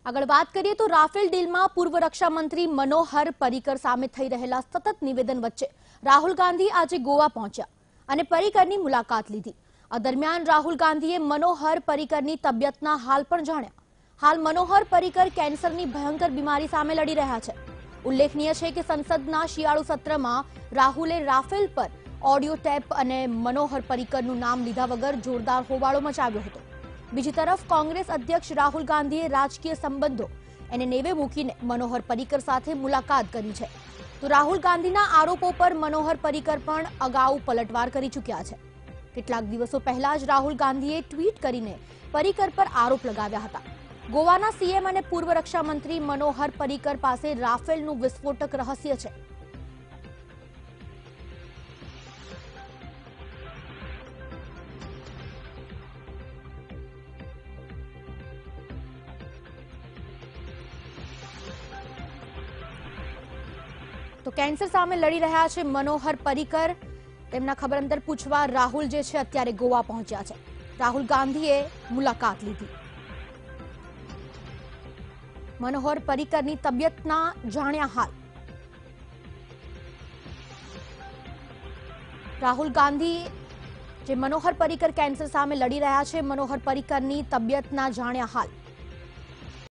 આગળ વાત કરીએ તો રાફેલ ડીલમાં પૂર્વ રક્ષા મંત્રી મનોહર પર્રિકર સામે થઈ રહેલા સતત નિવેદન વચ્ચે રાહુલ ગાંધી આજે ગોવા પહોંચ્યા અને પર્રિકરની મુલાકાત લીધી। આ દરમિયાન રાહુલ ગાંધીએ મનોહર પર્રિકરની તબિયતના હાલ પણ જાણ્યા। હાલ મનોહર પર્રિકર કેન્સરની ભયંકર બીમારી સામે લડી રહ્યા છે। ઉલ્લેખનીય છે કે સંસદના શિયાળુ સત્રમાં રાહુલે રાફેલ પર ઓડિયો ટેપ અને મનોહર પર્રિકરનું નામ લીધા વગર જોરદાર હોબાળો મચાવ્યો હતો। બીજી તરફ કોંગ્રેસ અધ્યક્ષ રાહુલ ગાંધીએ રાજકીય સંબંધો એને નેવે મૂકીને મનોહર પર્રિકર સાથે મુલાકાત કરી છે। તો રાહુલ ગાંધીના આરોપો પર મનોહર પર્રિકર પણ અગાઉ પલટવાર કરી ચૂક્યા છે। કેટલાક દિવસો પહેલા જ રાહુલ ગાંધીએ ટ્વીટ કરીને પર્રિકર પર આરોપ લગાવ્યા હતા। ગોવાના સીએમ અને પૂર્વ રક્ષા મંત્રી મનોહર પર્રિકર પાસે રાફેલનું વિસ્ફોટક રહસ્ય છે। तो कैंसर सामे लड़ी रहा है मनोहर पर्रिकर। તેમના ખબર અંતર પૂછવા રાહુલ જે છે અત્યારે ગોવા પહોંચ્યા છે। રાહુલ ગાંધીએ મુલાકાત લીધી। મનોહર પર્રિકરની તબિયતના જાણ્યા હાલ। રાહુલ ગાંધી જે મનોહર પર્રિકર કેન્સર સામે લડી રહ્યા છે, મનોહર પર્રિકરની તબિયતના જાણ્યા હાલ।